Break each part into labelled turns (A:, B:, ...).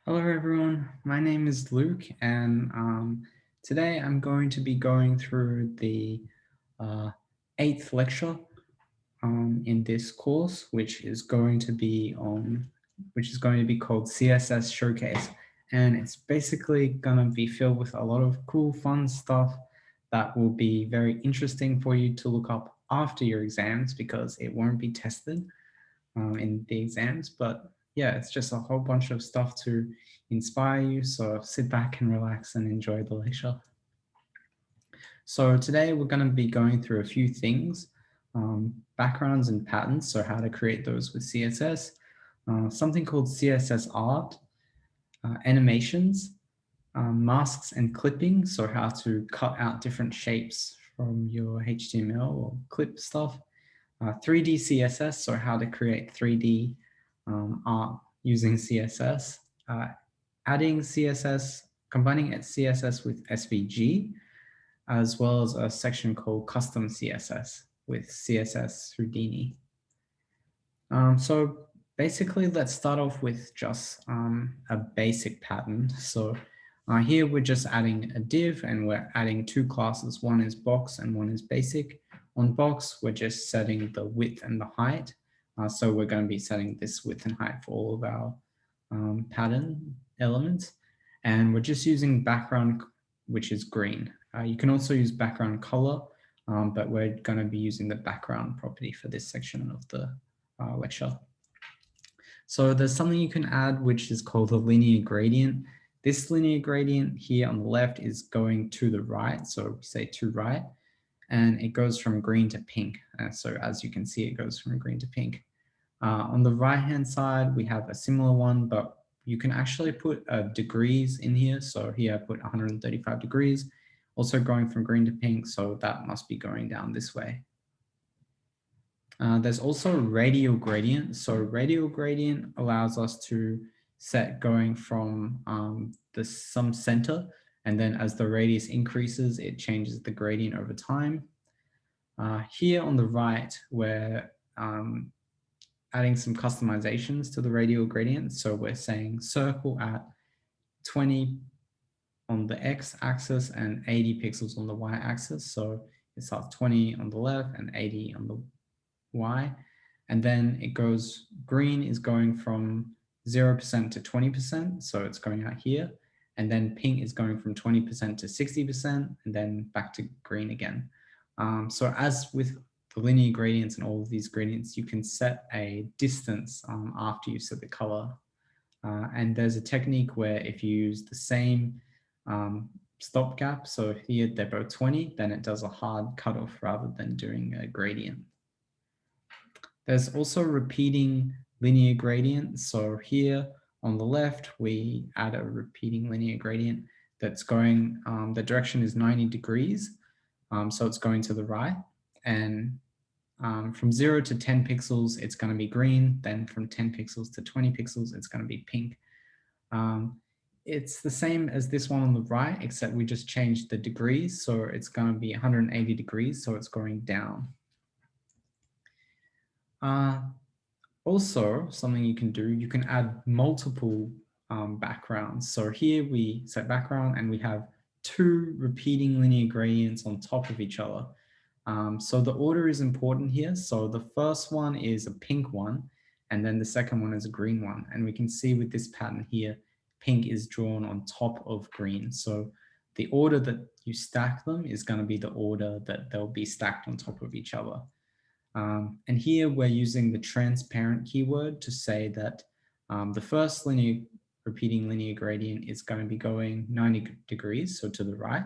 A: Hello everyone, my name is Luke and today I'm going to be going through the uh, 8th lecture in this course, which is going to be called CSS Showcase. And it's basically going to be filled with a lot of cool, fun stuff that will be very interesting for you to look up after your exams because it won't be tested in the exams. But yeah, it's just a whole bunch of stuff to inspire you. So sit back and relax and enjoy the lecture. So today we're going to be going through a few things, backgrounds and patterns. So how to create those with CSS, something called CSS art, animations, masks and clipping. So how to cut out different shapes from your HTML or clip stuff. 3D CSS, so how to create 3D art using CSS, adding CSS, combining CSS with SVG, as well as a section called custom CSS with CSS Houdini. So basically, let's start off with just a basic pattern. So here we're just adding a div and we're adding two classes. One is box and one is basic. On box, we're just setting the width and the height. So we're going to be setting this width and height for all of our pattern elements. And we're just using background, which is green. You can also use background color, but we're going to be using the background property for this section of the lecture. So there's something you can add, which is called a linear gradient. This linear gradient here on the left is going to the right. So we say to right, and it goes from green to pink. So as you can see, it goes from green to pink. On the right-hand side, we have a similar one, but you can actually put degrees in here. So here I put 135 degrees, also going from green to pink. So that must be going down this way. There's also radial gradient. So radial gradient allows us to set going from some center, and then as the radius increases, it changes the gradient over time. Here on the right, we're adding some customizations to the radial gradient. So we're saying circle at 20 on the x-axis and 80 pixels on the y-axis. So it starts 20 on the left and 80 on the y, and then it goes, green is going from 0% to 20%, so it's going out here, and then pink is going from 20% to 60%, and then back to green again. So as with the linear gradients and all of these gradients, you can set a distance after you set the color. And there's a technique where if you use the same stopgap, so here they're both 20, then it does a hard cutoff rather than doing a gradient. There's also repeating linear gradient. So here on the left, we add a repeating linear gradient that's going, the direction is 90 degrees. So it's going to the right. And from 0 to 10 pixels, it's going to be green. Then from 10 pixels to 20 pixels, it's going to be pink. It's the same as this one on the right, except we just changed the degrees. So it's going to be 180 degrees. So it's going down. Also, something you can do, you can add multiple backgrounds. So here we set background and we have two repeating linear gradients on top of each other. So the order is important here. So the first one is a pink one, and then the second one is a green one. And we can see with this pattern here, pink is drawn on top of green. So the order that you stack them is going to be the order that they'll be stacked on top of each other. And here we're using the transparent keyword to say that the first repeating linear gradient is going to be going 90 degrees, so to the right,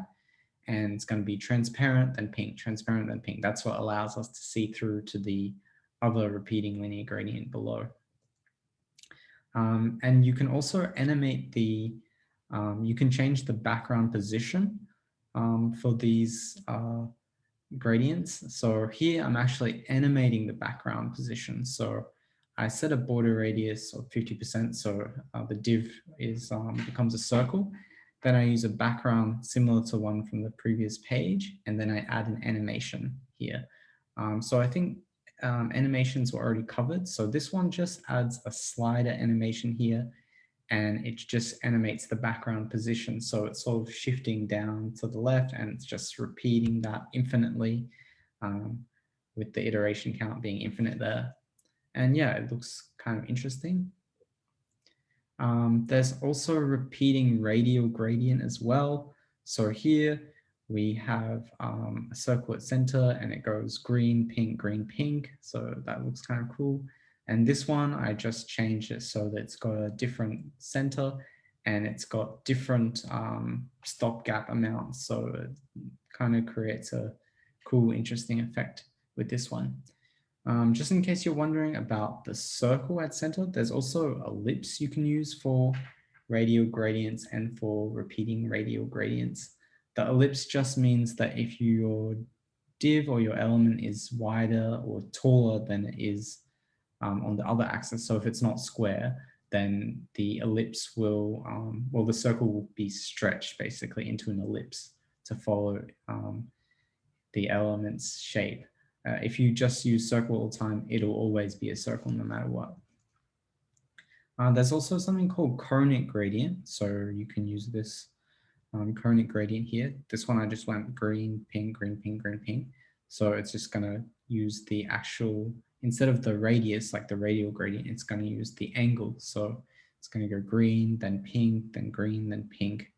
A: and it's going to be transparent, then pink, transparent, then pink. That's what allows us to see through to the other repeating linear gradient below. And you can also animate the, you can change the background position for these gradients. So here I'm actually animating the background position. So I set a border radius of 50%. So the div is becomes a circle. Then I use a background similar to one from the previous page. And then I add an animation here. So I think animations were already covered. So this one just adds a slider animation here. and it just animates the background position. So it's sort of shifting down to the left and it's just repeating that infinitely, with the iteration count being infinite there. And yeah, it looks kind of interesting. There's also repeating radial gradient as well. So here we have a circle at center and it goes green, pink, green, pink. So that looks kind of cool. And this one, I just changed it so that it's got a different center and it's got different stopgap amounts. So it kind of creates a cool, interesting effect with this one. Just in case you're wondering about the circle at center, there's also ellipse you can use for radial gradients and for repeating radial gradients. The ellipse just means that if your div or your element is wider or taller than it is on the other axis, so if it's not square, then the ellipse will, well, the circle will be stretched basically into an ellipse to follow the element's shape. If you just use circle all the time, it'll always be a circle no matter what. There's also something called conic gradient. So you can use this conic gradient here. This one I just went green, pink, green, pink, green, pink. So it's just going to use the actual, instead of the radius, like the radial gradient, it's going to use the angle. So it's going to go green, then pink, then green, then pink.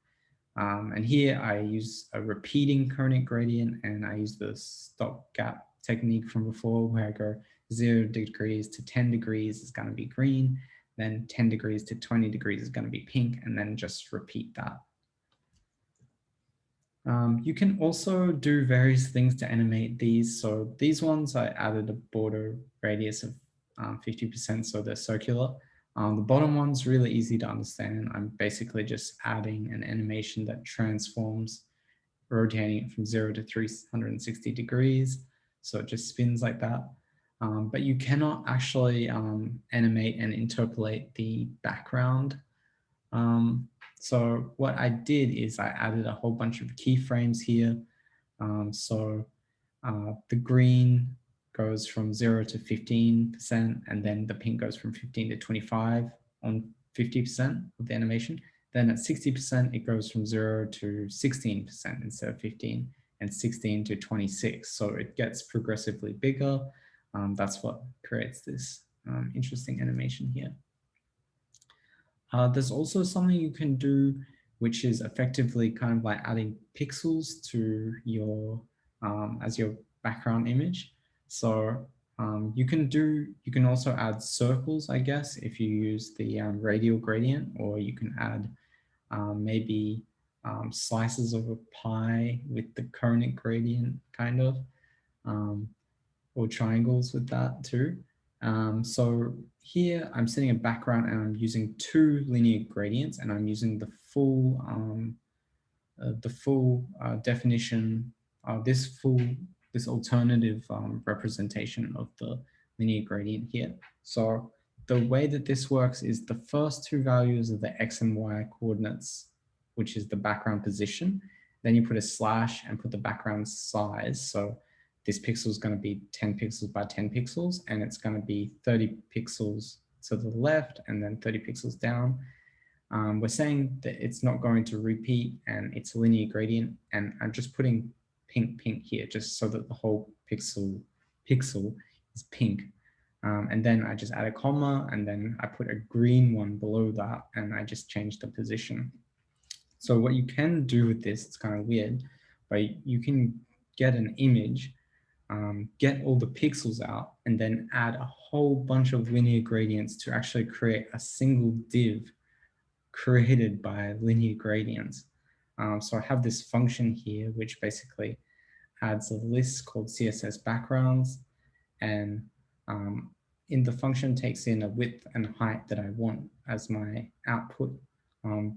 A: And here I use a repeating conic gradient and I use the stopgap technique from before where I go 0 degrees to 10 degrees is going to be green, then 10 degrees to 20 degrees is going to be pink, and then just repeat that. You can also do various things to animate these. So these ones, I added a border radius of 50%, so they're circular. The bottom one's really easy to understand. I'm basically just adding an animation that transforms, rotating it from 0 to 360 degrees. So it just spins like that. But you cannot actually animate and interpolate the background. So what I did is I added a whole bunch of keyframes here. The green goes from 0 to 15%, and then the pink goes from 15 to 25 on 50% of the animation. Then at 60%, it goes from 0 to 16% instead of 15, and 16 to 26. So it gets progressively bigger. That's what creates this interesting animation here. There's also something you can do, which is effectively kind of like adding pixels to your, as your background image. So you can also add circles, I guess, if you use the radial gradient, or you can add maybe slices of a pie with the conic gradient kind of, or triangles with that too. So here I'm setting a background and I'm using 2 linear gradients, and I'm using the full definition of this alternative representation of the linear gradient here. So the way that this works is the first 2 values are the X and Y coordinates, which is the background position. Then you put a slash and put the background size. So this pixel is going to be 10 pixels by 10 pixels, and it's going to be 30 pixels to the left and then 30 pixels down. We're saying that it's not going to repeat and it's a linear gradient, and I'm just putting pink here just so that the whole pixel is pink. And then I just add a comma, and then I put a green one below that, and I just change the position. So what you can do with this, it's kind of weird, but you can get an image, get all the pixels out, and then add a whole bunch of linear gradients to actually create a single div created by linear gradients. So I have this function here, which basically adds a list called CSS backgrounds, and in the function takes in a width and height that I want as my output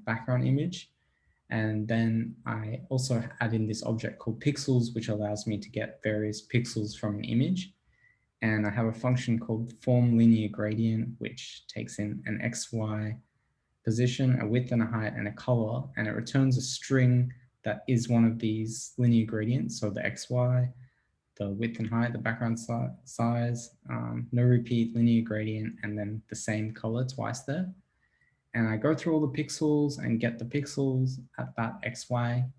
A: background image. And then I also add in this object called pixels, which allows me to get various pixels from an image. And I have a function called form linear gradient, which takes in an XY position, a width and a height, and a color, and it returns a string that is one of these linear gradients. So the XY, the width and height, the background size, no repeat, linear gradient, and then the same color twice there. and I go through all the pixels and get the pixels at that XY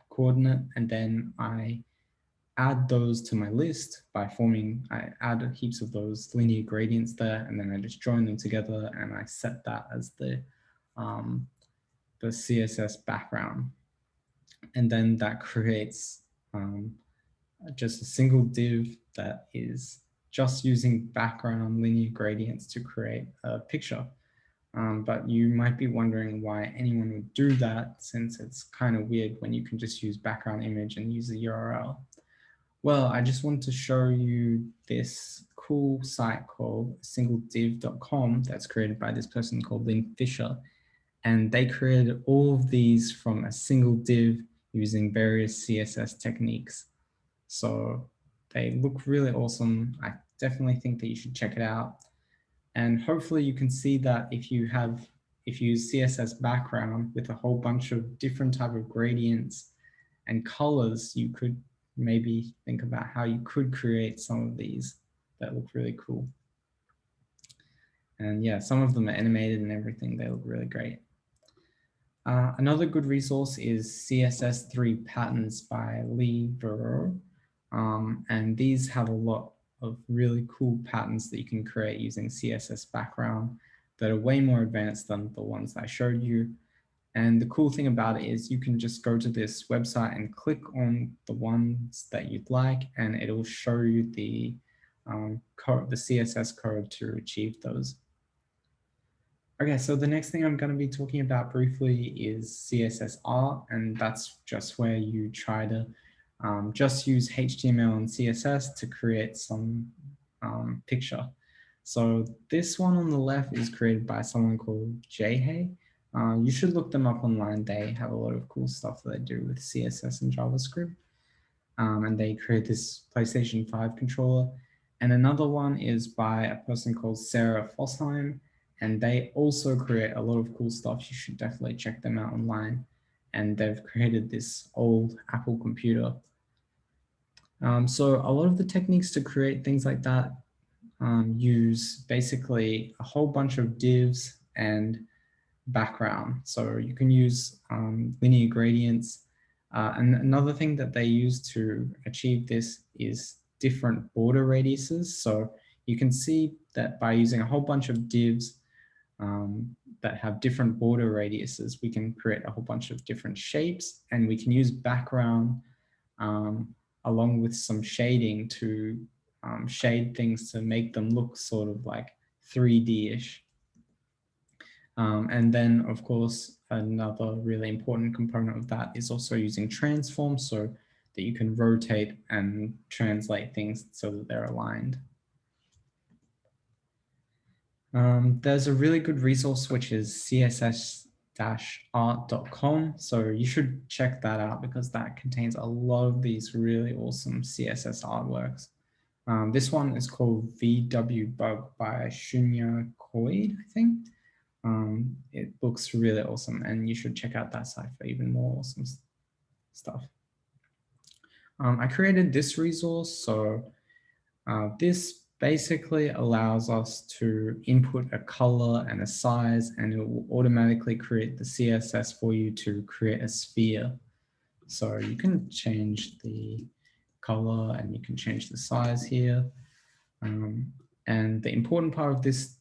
A: coordinate, and then I add those to my list by I add heaps of those linear gradients there, and then I just join them together and I set that as the CSS background. And then that creates just a single div that is just using background linear gradients to create a picture. But you might be wondering why anyone would do that, since it's kind of weird when you can just use background image and use the URL. Well, I just want to show you this cool site called singlediv.com that's created by this person called Lynn Fisher. And they created all of these from a single div using various CSS techniques. So they look really awesome. I definitely think that you should check it out. And hopefully you can see that if you use CSS background with a whole bunch of different type of gradients and colors, you could maybe think about how you could create some of these that look really cool. And yeah, some of them are animated and everything. They look really great. Another good resource is CSS3 Patterns by Lee Verreau. And these have a lot of really cool patterns that you can create using CSS background that are way more advanced than the ones I showed you. And the cool thing about it is you can just go to this website and click on the ones that you'd like, and it'll show you the CSS code to achieve those. Okay, so the next thing I'm going to be talking about briefly is CSS art, and that's just where you try to just use HTML and CSS to create some picture. So this one on the left is created by someone called Jay. You should look them up online. They have a lot of cool stuff that they do with CSS and JavaScript. And they create this PlayStation 5 controller. And another one is by a person called Sarah Fossheim. And they also create a lot of cool stuff. You should definitely check them out online. And they've created this old Apple computer. So a lot of the techniques to create things like that use basically a whole bunch of divs and background. So you can use linear gradients. And another thing that they use to achieve this is different border radiuses. So you can see that by using a whole bunch of divs that have different border radiuses, we can create a whole bunch of different shapes, and we can use background along with some shading to shade things to make them look sort of like 3D-ish. And then, of course, another really important component of that is also using transforms so that you can rotate and translate things so that they're aligned. There's a really good resource, which is css-art.com. So you should check that out because that contains a lot of these really awesome CSS artworks. This one is called VW Bug by Shunya Koid, I think. It looks really awesome, and you should check out that site for even more awesome stuff. I created this resource. So this basically allows us to input a color and a size, and it will automatically create the CSS for you to create a sphere. So you can change the color and you can change the size here. And the important part of this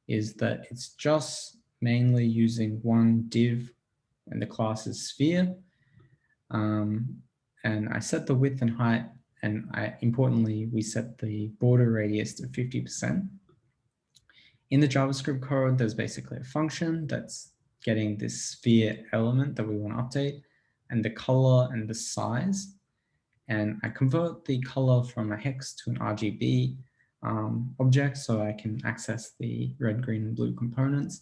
A: is that it's just mainly using one div, and the class is sphere. And I set the width and height, and importantly, we set the border radius to 50%. In the JavaScript code, there's basically a function that's getting this sphere element that we want to update, and the color and the size. And I convert the color from a hex to an RGB object so I can access the red, green, and blue components.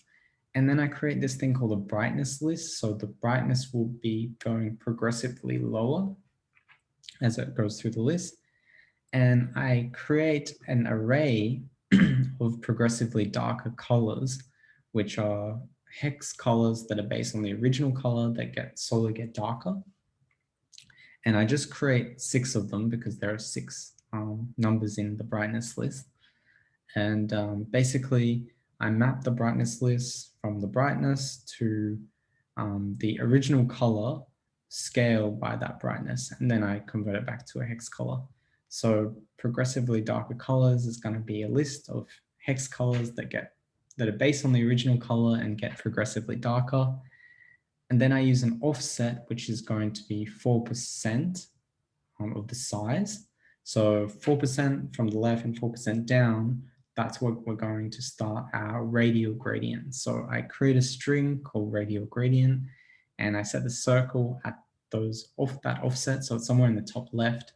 A: And then I create this thing called a brightness list. So the brightness will be going progressively lower as it goes through the list. And I create an array of progressively darker colors, which are hex colors that are based on the original color that slowly get darker. And I just create 6 of them because there are 6 numbers in the brightness list. And basically I map the brightness list from the brightness to the original color scaled by that brightness, and then I convert it back to a hex color. So progressively darker colors is going to be a list of hex colors that are based on the original color and get progressively darker. And then I use an offset, which is going to be 4% of the size. So 4% from the left and 4% down, that's what we're going to start our radial gradient. So I create a string called radial gradient, and I set the circle at that offset, so it's somewhere in the top left.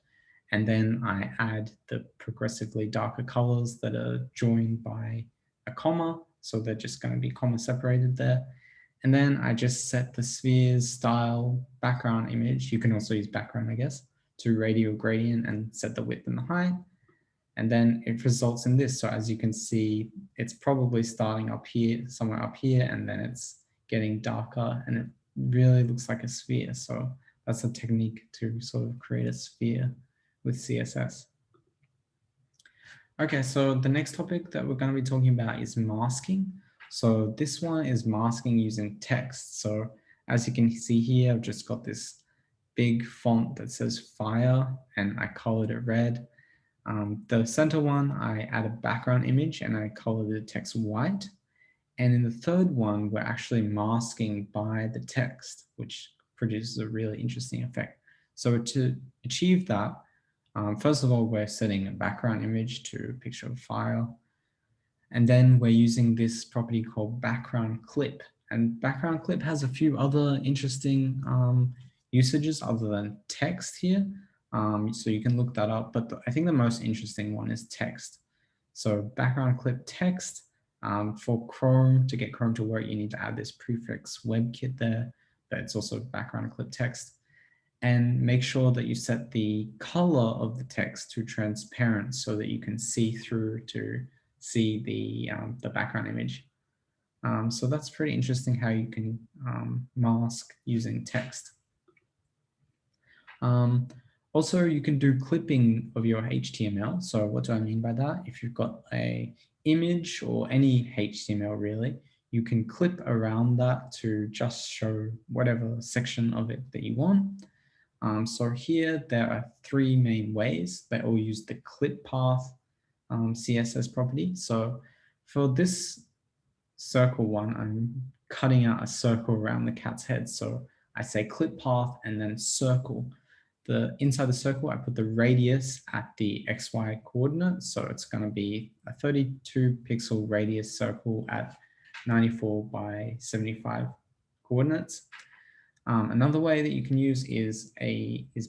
A: And then I add the progressively darker colors that are joined by a comma. So they're just going to be comma separated there. And then I just set the sphere's style background image. You can also use background, I guess, to radial gradient and set the width and the height. And then it results in this. So as you can see, it's probably starting up here, somewhere up here, and then it's getting darker, and it really looks like a sphere. So that's a technique to sort of create a sphere with CSS. Okay, so the next topic that we're going to be talking about is masking. So this one is masking using text. So as you can see here, I've just got this big font that says fire, and I colored it red. The center one, I add a background image and I colored the text white. And in the third one, we're actually masking by the text, which produces a really interesting effect. So to achieve that, first of all, we're setting a background image to a picture of fire. And then we're using this property called background clip. And background clip has a few other interesting usages other than text here. So you can look that up, but I think the most interesting one is text. So background clip text, for Chrome, to get Chrome to work, you need to add this prefix WebKit there, but it's also background clip text. And make sure that you set the color of the text to transparent so that you can see through to see the background image. So that's pretty interesting how you can mask using text. Also, you can do clipping of your HTML. So what do I mean by that? If you've got a image or any HTML really, you can clip around that to just show whatever section of it that you want. So here there are three main ways. They all use the clip path CSS property. So for this circle one, I'm cutting out a circle around the cat's head. So I say clip path and then circle. Inside the circle, I put the radius at the XY coordinate. So it's going to be a 32 pixel radius circle at 94 by 75 coordinates. Another way that you can use is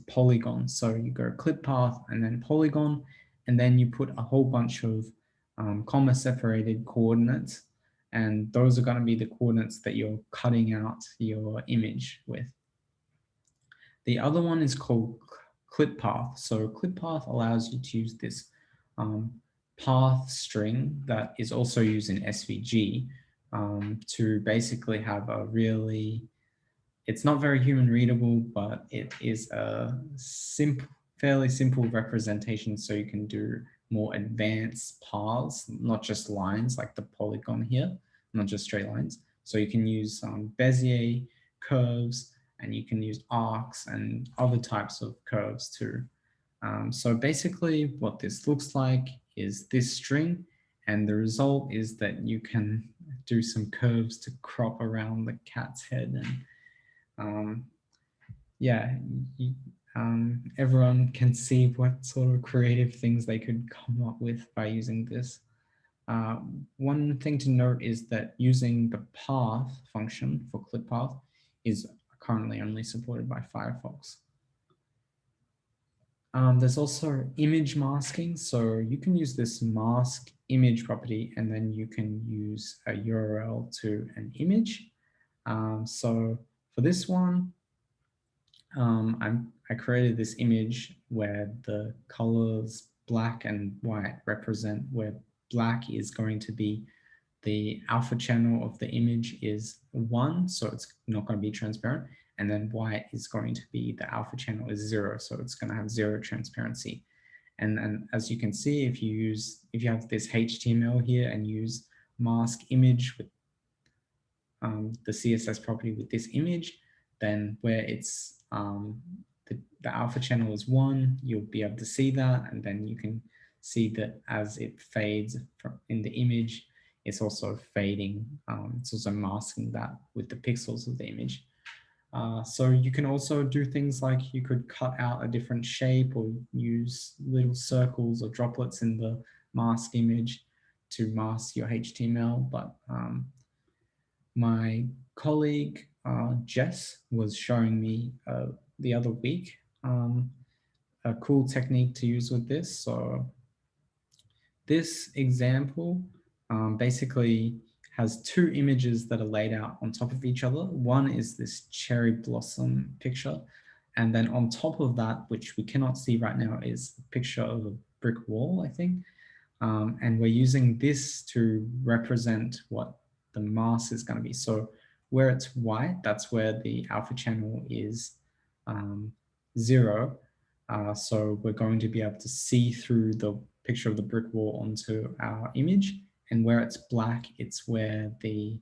A: polygon. So you go clip path and then polygon, and then you put a whole bunch of comma separated coordinates, and those are going to be the coordinates that you're cutting out your image with. The other one is called clip path. So clip path allows you to use this path string that is also used in SVG to basically have a really, it's not very human readable, but it is a fairly simple representation, so you can do more advanced paths, not just lines like the polygon here, not just straight lines. So you can use Bezier curves, and you can use arcs and other types of curves too. So basically what this looks like is this string, and the result is that you can do some curves to crop around the cat's head, and yeah, everyone can see what sort of creative things they could come up with by using this. One thing to note is that using the path function for clip path is currently only supported by Firefox. There's also image masking. So you can use this mask image property, and then you can use a URL to an image. So for this one, I created this image where the colors black and white represent where black is going to be the alpha channel of the image is 1, so it's not going to be transparent, and then white is going to be the alpha channel is 0, so it's going to have 0 transparency. And as you can see, if you have this HTML here and use mask image with the CSS property with this image, then where it's the alpha channel is 1, you'll be able to see that, and then you can see that as it fades in the image, it's also fading, it's also masking that with the pixels of the image. So you can also do things like you could cut out a different shape or use little circles or droplets in the mask image to mask your HTML. But my colleague, Jess, was showing me the other week a cool technique to use with this. So this example basically has two images that are laid out on top of each other. One is this cherry blossom picture. And then on top of that, which we cannot see right now, is a picture of a brick wall, I think. And we're using this to represent what the mask is going to be. So where it's white, that's where the alpha channel is 0. So we're going to be able to see through the picture of the brick wall onto our image. And where it's black, it's where the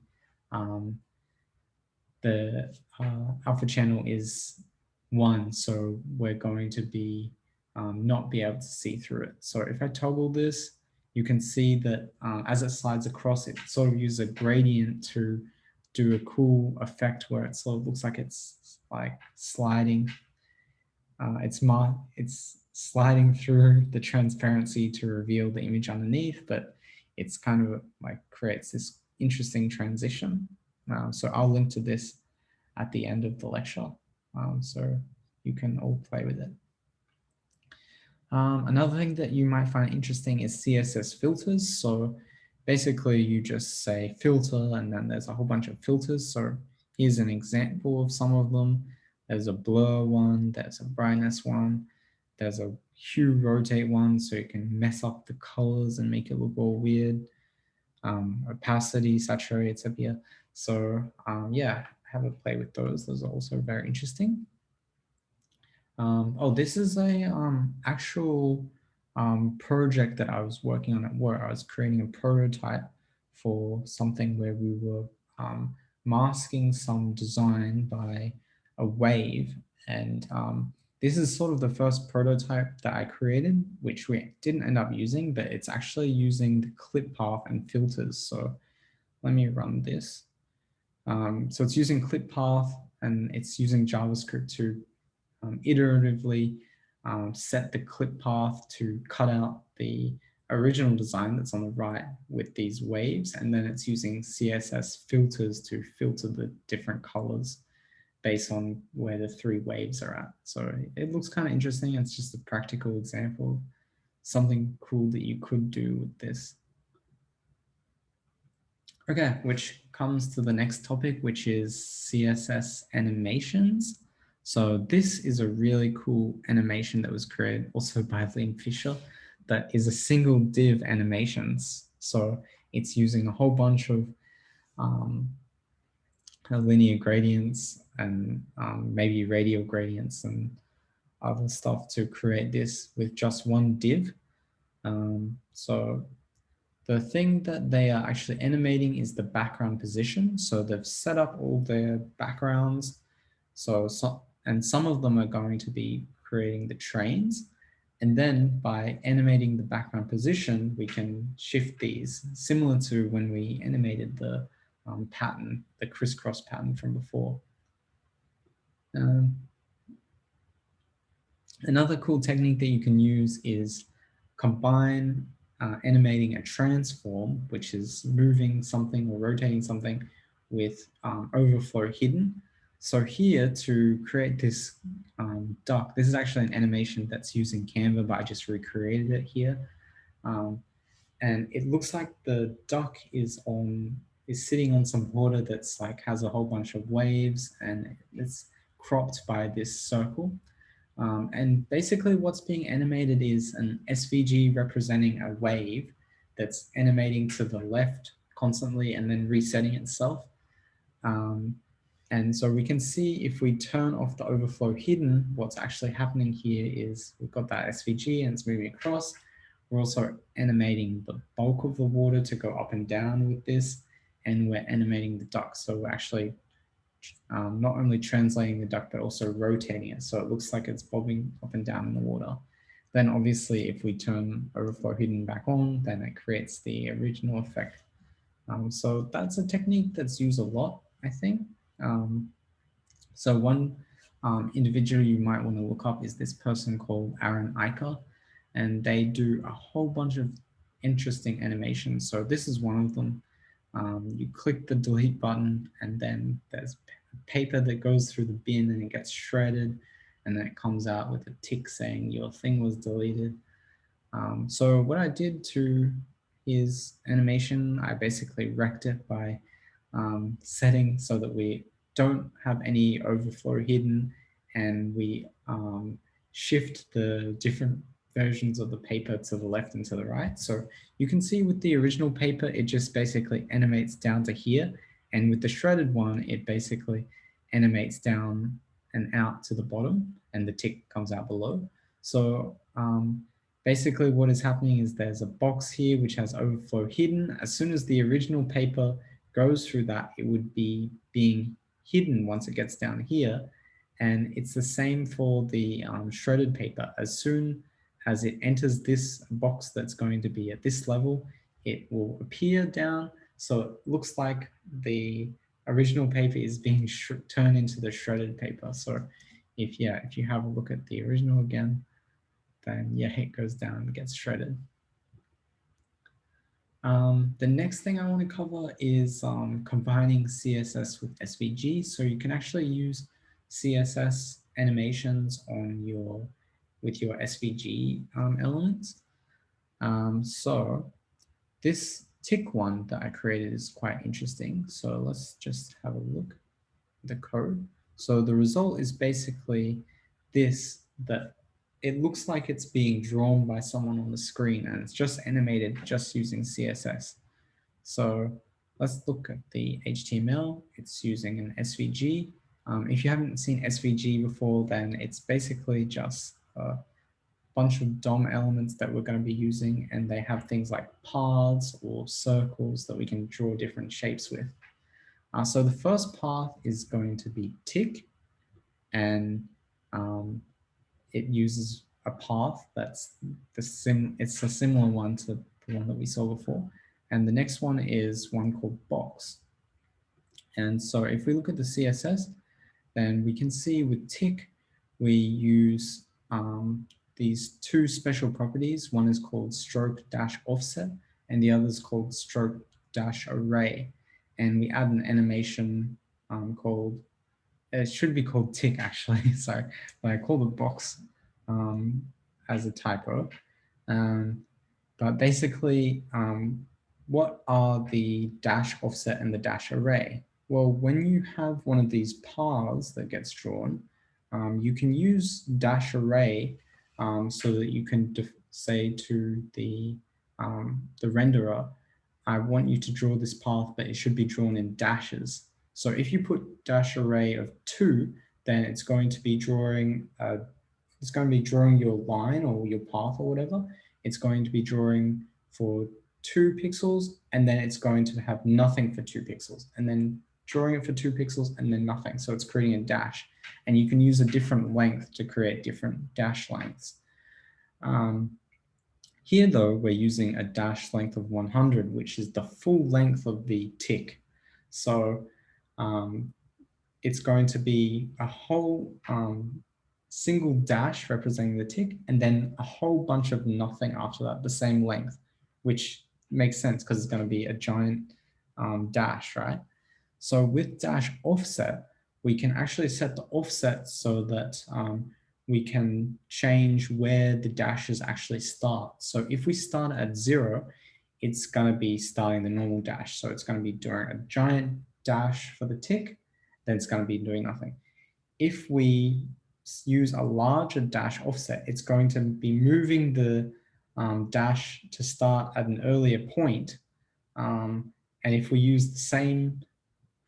A: alpha channel is 1. So we're going to be not be able to see through it. So if I toggle this, you can see that as it slides across, it sort of uses a gradient to do a cool effect where it sort of looks like it's like sliding. It's sliding through the transparency to reveal the image underneath, but it's kind of like creates this interesting transition. So I'll link to this at the end of the lecture, so you can all play with it. Another thing that you might find interesting is CSS filters. So basically you just say filter and then there's a whole bunch of filters. So here's an example of some of them. There's a blur one, there's a brightness one, there's a hue rotate one, so you can mess up the colors and make it look all weird. Opacity, saturate, sepia. So yeah, have a play with those. Those are also very interesting. Oh, this is a actual project that I was working on at work. I was creating a prototype for something where we were masking some design by a wave. And this is sort of the first prototype that I created, which we didn't end up using, but it's actually using the clip path and filters. So let me run this. So it's using clip path and it's using JavaScript to iteratively set the clip path to cut out the original design that's on the right with these waves, and then it's using CSS filters to filter the different colors based on where the 3 waves are at. So it looks kind of interesting. It's just a practical example, something cool that you could do with this. Okay, which comes to the next topic, which is CSS animations. So this is a really cool animation that was created also by Liam Fisher that is a single div animations. So it's using a whole bunch of linear gradients and maybe radial gradients and other stuff to create this with just one div. So the thing that they are actually animating is the background position. So they've set up all their backgrounds. So some of them are going to be creating the trains. And then by animating the background position, we can shift these, similar to when we animated the pattern, the crisscross pattern from before. Another cool technique that you can use is combine animating a transform, which is moving something or rotating something, with overflow hidden. So here to create this duck, this is actually an animation that's using Canva, but I just recreated it here. And it looks like the duck is sitting on some water that's like has a whole bunch of waves, and it's cropped by this circle. And basically what's being animated is an SVG representing a wave that's animating to the left constantly and then resetting itself. And so we can see if we turn off the overflow hidden, what's actually happening here is we've got that SVG and it's moving across. We're also animating the bulk of the water to go up and down with this, and we're animating the duck. So we're actually not only translating the duck, but also rotating it. So it looks like it's bobbing up and down in the water. Then obviously if we turn overflow hidden back on, then it creates the original effect. So that's a technique that's used a lot, I think. So one individual you might want to look up is this person called Aaron Eicher, and they do a whole bunch of interesting animations. So this is one of them. You click the delete button, and then there's paper that goes through the bin and it gets shredded, and then it comes out with a tick saying your thing was deleted. So what I did to his animation, I basically wrecked it by setting so that we don't have any overflow hidden, and we shift the different versions of the paper to the left and to the right. So you can see with the original paper, it just basically animates down to here. And with the shredded one, it basically animates down and out to the bottom, and the tick comes out below. So basically what is happening is there's a box here which has overflow hidden. As soon as the original paper goes through that, it would be being hidden once it gets down here. And it's the same for the shredded paper. As soon as it enters this box that's going to be at this level, it will appear down. So it looks like the original paper is being turned into the shredded paper. So if you have a look at the original again, then yeah, it goes down and gets shredded. The next thing I want to cover is combining CSS with SVG. So you can actually use CSS animations on with your SVG elements. So this tick one that I created is quite interesting. So let's just have a look at the code. So the result is basically this, that it looks like it's being drawn by someone on the screen, and it's just animated just using CSS. So let's look at the HTML. It's using an SVG. If you haven't seen SVG before, then it's basically just a bunch of DOM elements that we're going to be using, and they have things like paths or circles that we can draw different shapes with. So the first path is going to be tick, and it uses a path that's it's a similar one to the one that we saw before. And the next one is one called box. And so if we look at the CSS, then we can see with tick, we use these two special properties. One is called stroke-offset, and the other is called stroke-array. And we add an animation called, it should be called tick actually, sorry, but I called it box as a typo. But basically, what are the dash offset and the dash array? Well, when you have one of these paths that gets drawn, you can use dash array so that you can say to the renderer, I want you to draw this path, but it should be drawn in dashes. So if you put dash array of 2, then it's going to be drawing your line or your path or whatever. It's going to be drawing for 2 pixels, and then it's going to have nothing for 2 pixels, and then drawing it for 2 pixels and then nothing. So it's creating a dash, and you can use a different length to create different dash lengths. Here though, we're using a dash length of 100, which is the full length of the tick. So it's going to be a whole single dash representing the tick, and then a whole bunch of nothing after that, the same length, which makes sense because it's going to be a giant dash, right? So with dash offset, we can actually set the offset so that we can change where the dashes actually start. So if we start at 0, it's going to be starting the normal dash. So it's going to be doing a giant dash for the tick, then it's going to be doing nothing. If we use a larger dash offset, it's going to be moving the dash to start at an earlier point. And if we use the same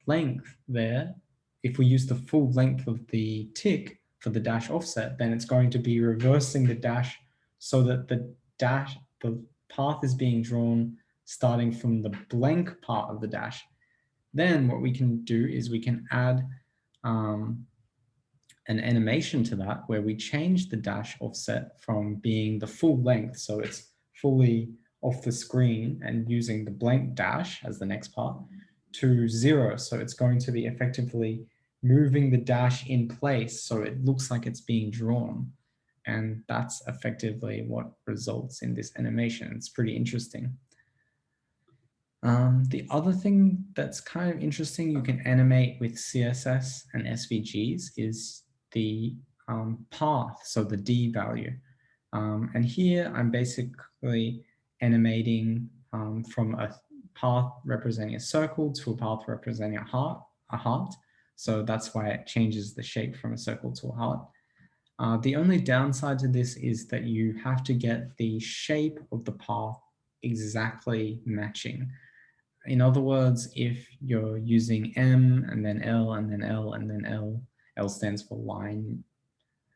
A: length there, if we use the full length of the tick for the dash offset, then it's going to be reversing the dash so that the dash, the path is being drawn starting from the blank part of the dash. Then what we can do is we can add an animation to that where we change the dash offset from being the full length, so it's fully off the screen and using the blank dash as the next part, to 0. So it's going to be effectively moving the dash in place so it looks like it's being drawn. And that's effectively what results in this animation. It's pretty interesting. The other thing that's kind of interesting you can animate with CSS and SVGs is the path, so the D value. And here I'm basically animating from a path representing a circle to a path representing a heart. So that's why it changes the shape from a circle to a heart. The only downside to this is that you have to get the shape of the path exactly matching. In other words, if you're using M and then L and then L and then L, L stands for line,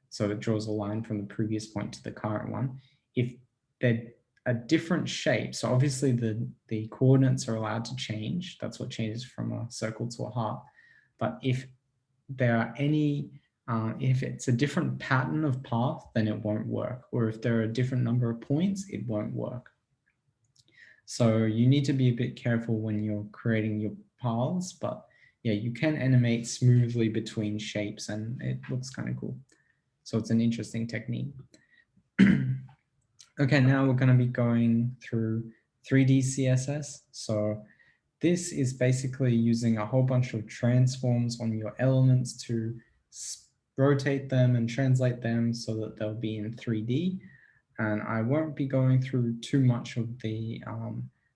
A: so it draws a line from the previous point to the current one. If they're a different shape, so obviously the coordinates are allowed to change. That's what changes from a circle to a heart. But if there are any, if it's a different pattern of path, then it won't work. Or if there are a different number of points, it won't work. So you need to be a bit careful when you're creating your paths, but yeah, you can animate smoothly between shapes and it looks kind of cool. So it's an interesting technique. Okay, now we're going to be going through 3D CSS. So this is basically using a whole bunch of transforms on your elements to rotate them and translate them so that they'll be in 3D. And I won't be going through too much of the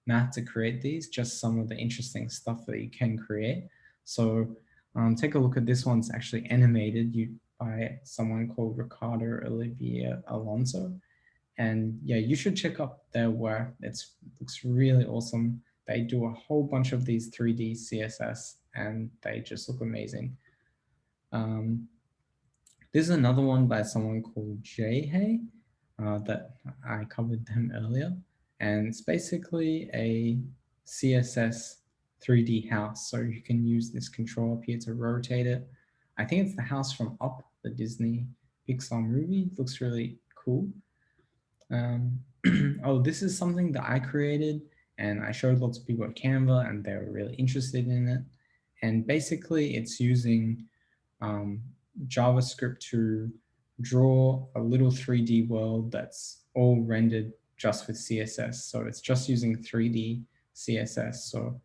A: math to create these, just some of the interesting stuff that you can create. So take a look at this one. It's actually animated by someone called Ricardo Olivier Alonso. And yeah, you should check out their work. It looks really awesome. They do a whole bunch of these 3D CSS and they just look amazing. This is another one by someone called Jay that I covered them earlier. And it's basically a CSS 3D house. So you can use this control up here to rotate it. I think it's the house from Up, the Disney Pixar movie. It looks really cool. Oh, this is something that I created and I showed lots of people at Canva and they were really interested in it. And basically it's using JavaScript to draw a little 3D world that's all rendered just with CSS. So it's just using 3D CSS. So,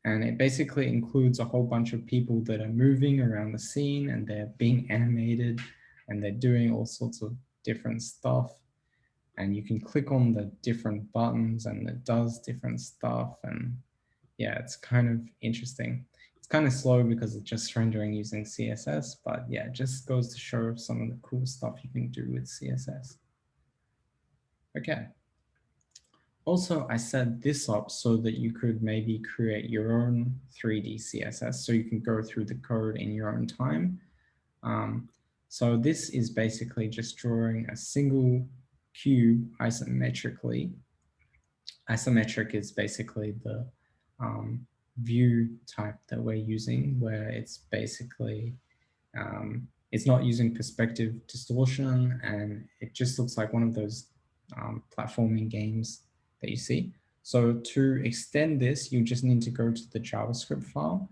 A: and it basically includes a whole bunch of people that are moving around the scene and they're being animated and they're doing all sorts of different stuff. And you can click on the different buttons and it does different stuff. And yeah, it's kind of interesting. It's kind of slow because it's just rendering using CSS, but yeah, it just goes to show some of the cool stuff you can do with CSS. Okay. Also, I set this up so that you could maybe create your own 3D CSS so you can go through the code in your own time. So this is basically just drawing a single cube isometrically. Isometric is basically the view type that we're using, where it's basically, it's not using perspective distortion and it just looks like one of those platforming games that you see. So to extend this, you just need to go to the JavaScript file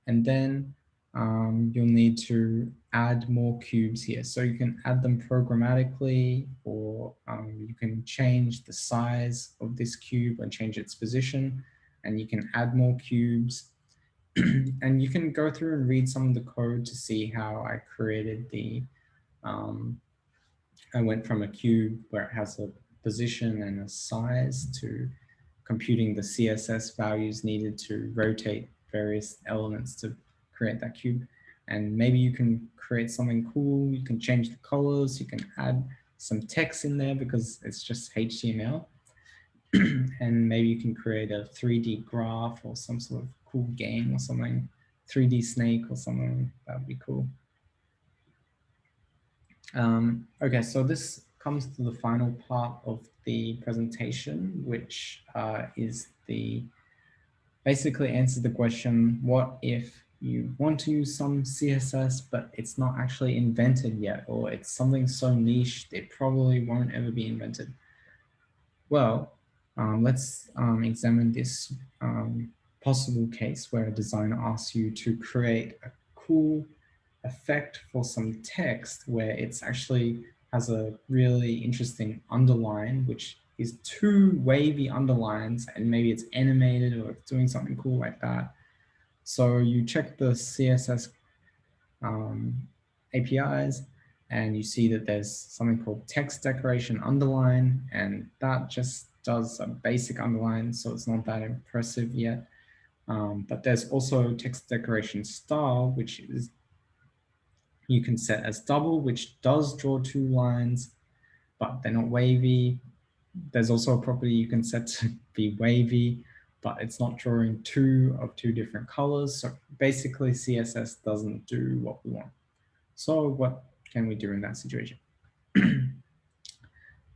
A: and then you'll need to add more cubes here. So you can add them programmatically, or you can change the size of this cube and change its position, and you can add more cubes. And you can go through and read some of the code to see how I created the, I went from a cube where it has a position and a size to computing the CSS values needed to rotate various elements to create that cube. And maybe you can create something cool. You can change the colors. You can add some text in there because it's just HTML. And maybe you can create a 3D graph or some sort of cool game or something, 3D snake or something. That would be cool. Okay, so this comes to the final part of the presentation, which is basically answers the question, what if you want to use some CSS, but it's not actually invented yet, or it's something so niche, it probably won't ever be invented? Well, let's examine this possible case where a designer asks you to create a cool effect for some text where it's actually has a really interesting underline, which is two wavy underlines, and maybe it's animated or it's doing something cool like that. So you check the CSS APIs and you see that there's something called text decoration underline, and that just does a basic underline, so it's not that impressive yet. But there's also text decoration style, which is you can set as double, which does draw two lines, but they're not wavy. There's also a property you can set to be wavy, but it's not drawing two of two different colors. So basically CSS doesn't do what we want. So what can we do in that situation?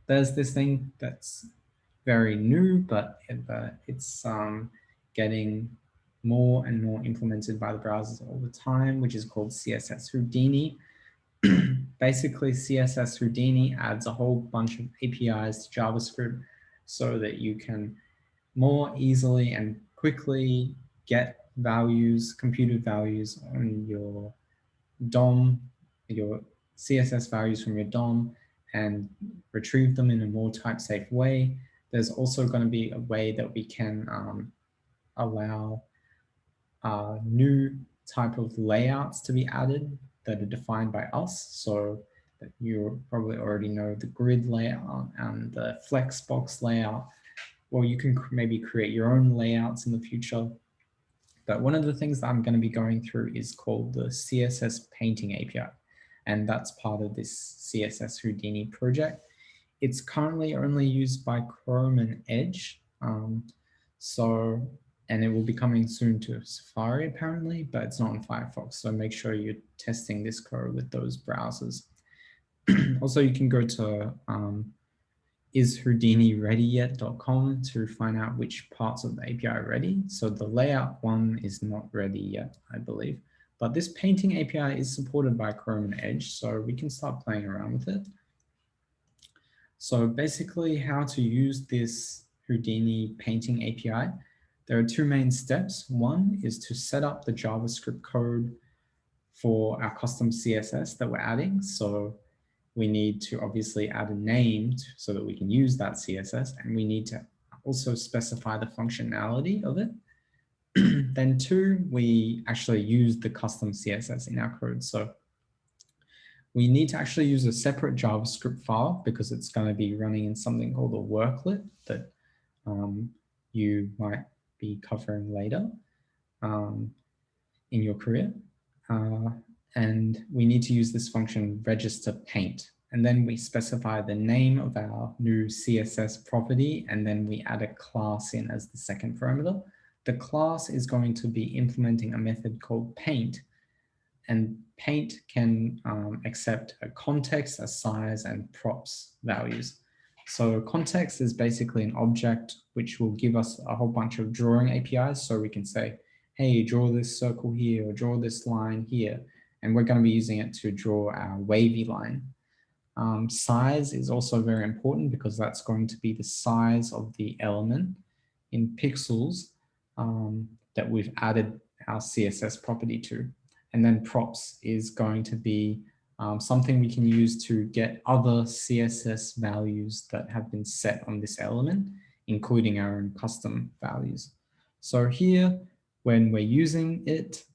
A: There's this thing that's very new, but it's getting more and more implemented by the browsers all the time, which is called CSS Houdini. Basically, CSS Houdini adds a whole bunch of APIs to JavaScript so that you can more easily and quickly get values, computed values on your DOM, your CSS values from your DOM, and retrieve them in a more type-safe way. There's also going to be a way that we can allow new type of layouts to be added that are defined by us. So that you probably already know the grid layout and the flexbox layout, or you can maybe create your own layouts in the future. But one of the things that I'm going to be going through is called the CSS painting API. And that's part of this CSS Houdini project. It's currently only used by Chrome and Edge. And it will be coming soon to Safari apparently, but it's not on Firefox. So make sure you're testing this code with those browsers. Also, you can go to ishoudinireadyyet.com to find out which parts of the API are ready. So the layout one is not ready yet, I believe. But this painting API is supported by Chrome and Edge, so we can start playing around with it. So basically how to use this Houdini painting API, there are two main steps. One is to set up the JavaScript code for our custom CSS that we're adding. So we need to obviously add a name so that we can use that CSS, and we need to also specify the functionality of it. Then two, we actually use the custom CSS in our code. So we need to actually use a separate JavaScript file because it's going to be running in something called a worklet that you might be covering later in your career. And we need to use this function register paint. And then we specify the name of our new CSS property, and then we add a class in as the second parameter. The class is going to be implementing a method called paint, and paint can accept a context, a size, and props values. So context is basically an object which will give us a whole bunch of drawing APIs. So we can say, hey, draw this circle here, or draw this line here. And we're going to be using it to draw our wavy line. Size is also very important because that's going to be the size of the element in pixels that we've added our CSS property to. And then props is going to be something we can use to get other CSS values that have been set on this element, including our own custom values. So here, when we're using it,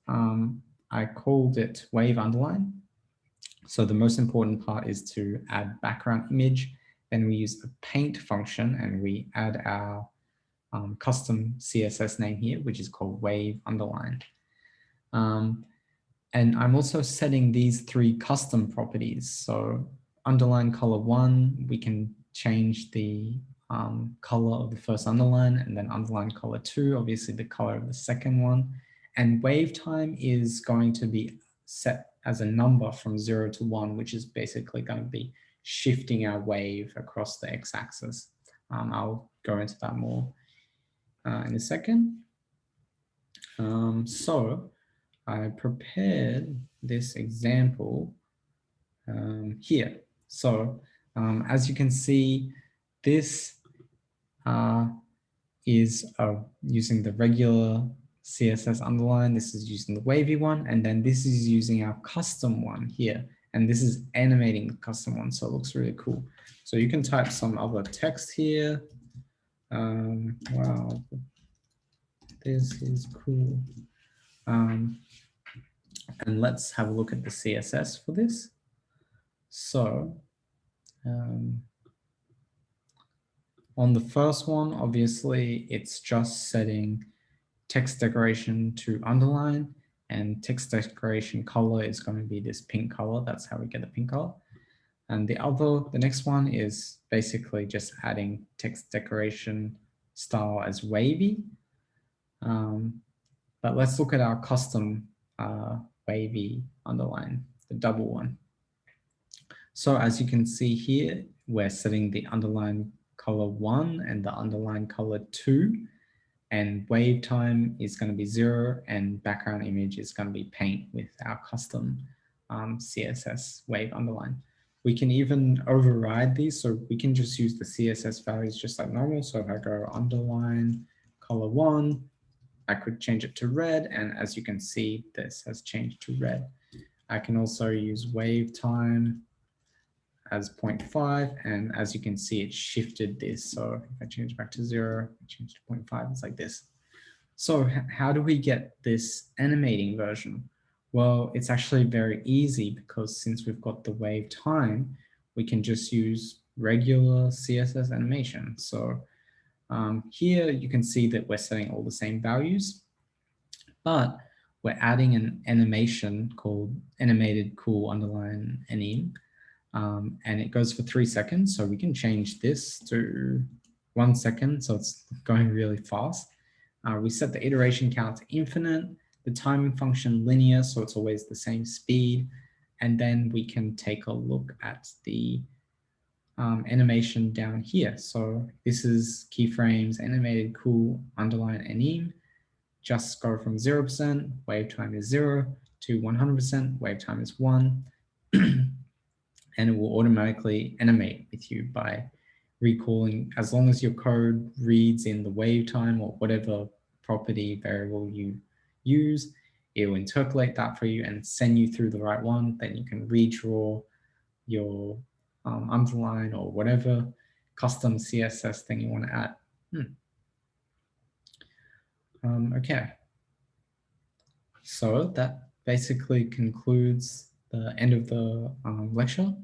A: I called it wave underline. So the most important part is to add background image. Then we use a paint function and we add our custom CSS name here, which is called wave underline. And I'm also setting these three custom properties. So underline color 1, we can change the color of the first underline, and then underline color 2, obviously the color of the second one. And wave time is going to be set as a number from 0 to 1, which is basically going to be shifting our wave across the x-axis. I'll go into that more in a second. So I prepared this example here. So as you can see, this is using the regular CSS underline. This is using the wavy one, and then this is using our custom one here. And this is animating the custom one, so it looks really cool. So you can type some other text here. Wow, this is cool. And let's have a look at the CSS for this. So on the first one, obviously, it's just setting text decoration to underline, and text decoration color is going to be this pink color. That's how we get the pink color. And the next one is basically just adding text decoration style as wavy. But let's look at our custom wavy underline, the double one. So as you can see here, we're setting the underline color 1 and the underline color 2. And wave time is going to be 0, and background image is going to be paint with our custom CSS wave underline. We can even override these, so we can just use the CSS values just like normal. So if I go underline color 1, I could change it to red, and as you can see, this has changed to red. I can also use wave time as 0.5, and as you can see, it shifted this. So if I change back to 0, change to 0.5, it's like this. So how do we get this animating version? Well, it's actually very easy, because since we've got the wave time, we can just use regular CSS animation. So here you can see that we're setting all the same values, but we're adding an animation called animated cool underline anim. And it goes for 3 seconds. So we can change this to 1 second. So it's going really fast. We set the iteration count to infinite, the timing function linear, so it's always the same speed. And then we can take a look at the animation down here. So this is keyframes, animated cool underline anim. Just go from 0%, wave time is 0, to 100%, wave time is 1. And it will automatically animate with you by recalling, as long as your code reads in the wave time or whatever property variable you use, it will interpolate that for you and send you through the right one. Then you can redraw your underline or whatever custom CSS thing you want to add. Okay. So that basically concludes the end of the lecture.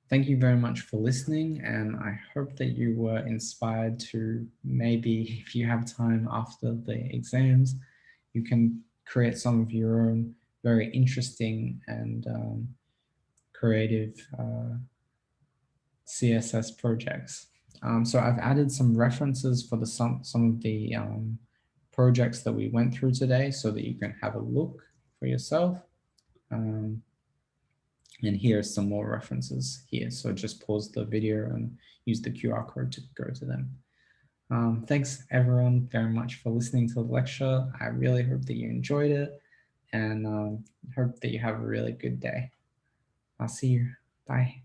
A: Thank you very much for listening, and I hope that you were inspired to maybe, if you have time after the exams, you can create some of your own very interesting and creative CSS projects. So I've added some references for some of the projects that we went through today, so that you can have a look for yourself. And here are some more references here. So just pause the video and use the QR code to go to them. Thanks everyone very much for listening to the lecture. I really hope that you enjoyed it, and hope that you have a really good day. I'll see you. Bye.